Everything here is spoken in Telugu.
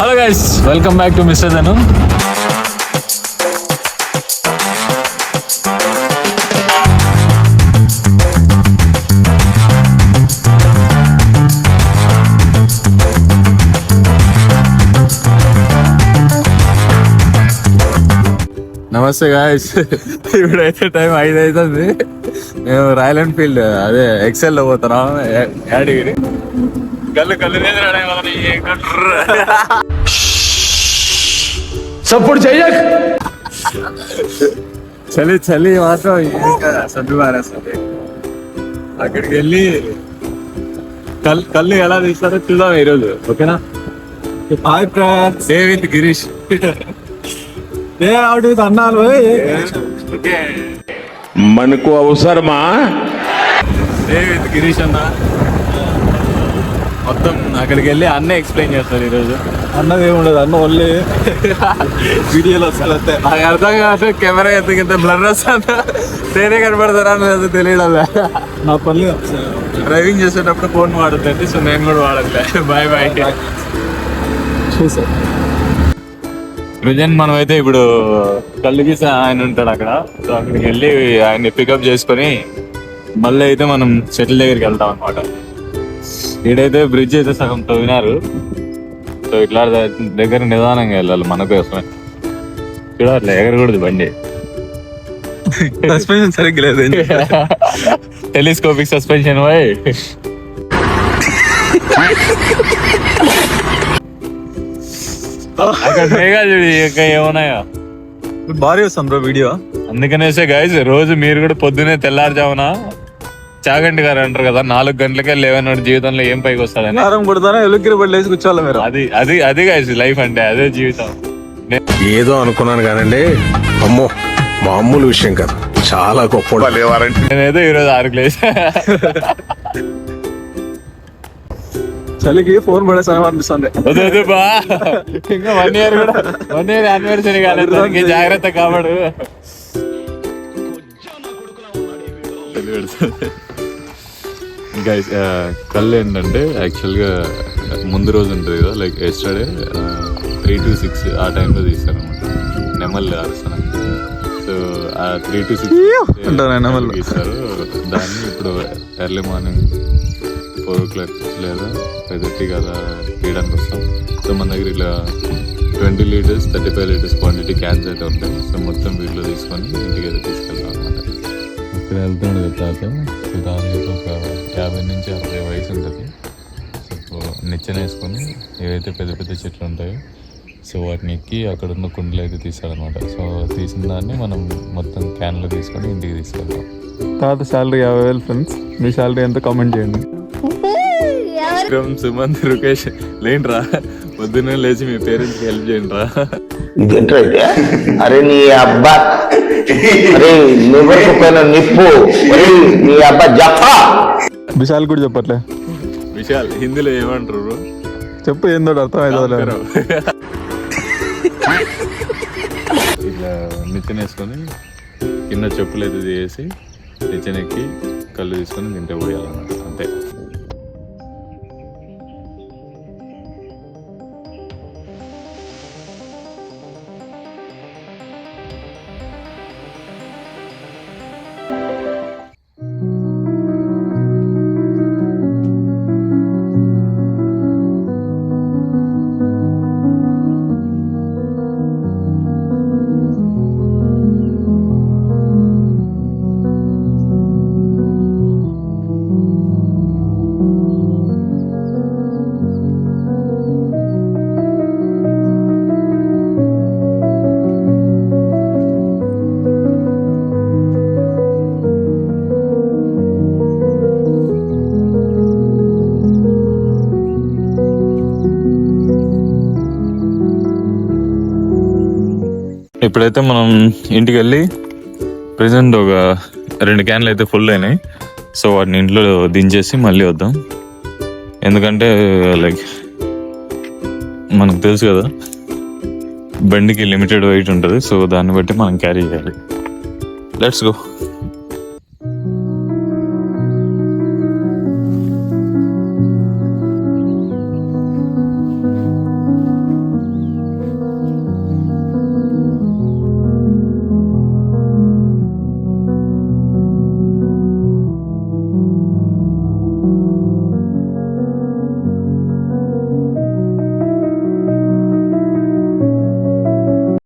Hello guys, welcome back to mister Dhanu. నమస్తే గాయస్, ఇప్పుడైతే టైం 5 అవుతుంది. మేము రాయల్ ఎన్ఫీల్డ్ అదే ఎక్సెల్ లో పోతున్నాం. యాడిగిరి కళ్ళు సపోర్ట్ చెయ్యక చలి మాత్రం సర్దు మారేస్తుంది. అక్కడికి వెళ్ళి కళ్ళు ఎలా తీస్తారో చూద్దాం ఈరోజు. ఓకేనా? Hi friends, day with Girish. అన్నాను మనకు అవసరమా? డే విత్ గిరీష్ అన్న మొత్తం అక్కడికి వెళ్ళి అన్నీ ఎక్స్ప్లెయిన్ చేస్తారు ఈరోజు. అన్నది ఏముండదు, అన్న ఓన్లీ వీడియోలో వస్తారు అంతే. నాకు అర్థం కాదు, కెమెరా ఎంత బ్లర్ వస్తుందా, నేనే కనపడతారా అనేది తెలియడం. నా పని డ్రైవింగ్ చేసేటప్పుడు ఫోన్ వాడుతుంది, సో నేను కూడా వాడట్లే. Bye bye. చూసా ప్రజెంట్ మనం అయితే ఇప్పుడు కళ్ళు గీసే ఆయన ఉంటాడు అక్కడ, సో అక్కడికి వెళ్ళి ఆయన్ని పికప్ చేసుకొని మళ్ళీ అయితే మనం సెటిల్ దగ్గరికి వెళ్తాం అనమాట. ఈడైతే బ్రిడ్జ్ అయితే సగం తవ్వినారు, సో ఇట్లా దగ్గర నిదానంగా వెళ్ళాలి మన కోసమే. చూడాలి ఎగరకూడదు బండి, సస్పెన్షన్ సరిగ్గా లేదు. టెలిస్కోపిక్ సస్పెన్షన్ పోయి అక్కడ మేఘాలు ఇంకా ఏమున్నాయో భారీ వస్తాం బ్రో వీడియో. అందుకనేసే గైస్, రోజు మీరు కూడా పొద్దునే తెల్లారుజామున చాగంటి గారు అంటారు కదా, 4 గంటలకే లేవన్నాడు జీవితంలో ఏం పైకి వస్తాడని. కారం కొడతానే ఎలుక్కిరి బట్టి లేచి కూర్చోవాలి మీరు. అది గైస్ లైఫ్ అంటే, అదే జీవితం. ఏదో అనుకున్నాను కానండి, అమ్మో మామూలు విషయం కాదు, చాలా గొప్ప. నేనేదో ఈరోజు 6 లేసా. చలికి ఫోన్ పడేసాను అనిపిస్తుంది. బా ఇంకా 1 year కూడా 1 year యానివర్సరీ కాలేదు, జాగ్రత్త కాపాడు. గైస్, కళ్ళు ఏంటంటే యాక్చువల్గా ముందు రోజు ఉంటుంది కదా, లైక్ ఎస్టర్డే 3 to 6 ఆ టైంలో తీస్తారు అనమాట. నెమళ్ళు అరుస్తాను. సో ఆ 3 to 6 తీస్తారు. దాన్ని ఇప్పుడు ఎర్లీ మార్నింగ్ 4 o'clock లేదా 5:30 అలా తీయడానికి వస్తాం. సో మన దగ్గర ఇట్లా 20 liters 35 liters క్వాంటిటీ క్యాన్స్ అయితే ఉంటాయి. సో మొత్తం వీటిలో తీసుకొని ఇంటికి అయితే తీసుకెళ్తాం అనమాట. ఇక్కడ వెళ్తుండే తర్వాత సో దానికి ఒక 50 నుంచి 60 వయసు ఉంటుంది. సో నిచ్చెన వేసుకొని ఏవైతే పెద్ద పెద్ద చెట్లు ఉంటాయో సో వాటిని ఎక్కి అక్కడ ఉన్న కుండలు అయితే తీస్తారనమాట. సో తీసిన దాన్ని మనం మొత్తం క్యాన్లో తీసుకొని ఇంటికి తీసుకెళ్తాం. తర్వాత శాలరీ 50,000 ఫ్రెండ్స్. మీ శాలరీ ఎంత కామెంట్ చేయండి. సుమంత్, రుకేష్ లేంట్రా, పొద్దున్నే లేచి మీ పేరెంట్స్ కి హెల్ప్ చేయండి రా. ఇదేంటైతే అరే నీ అబ్బా, అరే నివ్వకపోయిన నిప్పు, నీ అబ్బా జఫా. విశాల్ కూడా చెప్పట్లే. విశాల్ హిందీలో ఏమంటారు చెప్పు, ఏందో అర్థం అవుతుంది. ఇట్లా నిచ్చెన వేసుకొని కింద చెప్పులు అయితే చేసి నిచ్చెన ఎక్కి కళ్ళు తీసుకొని తింటే పోయాలన్నమాట, అంతే. ఇప్పుడైతే మనం ఇంటికి వెళ్ళి ప్రజెంట్ ఒక 2 క్యాన్లు అయితే ఫుల్ అయినాయి. సో వాటిని ఇంట్లో దించేసి మళ్ళీ వద్దాం. ఎందుకంటే లైక్ మనకు తెలుసు కదా, బండికి లిమిటెడ్ వెయిట్ ఉంటుంది. సో దాన్ని బట్టి మనం క్యారీ చేయాలి. Let's go.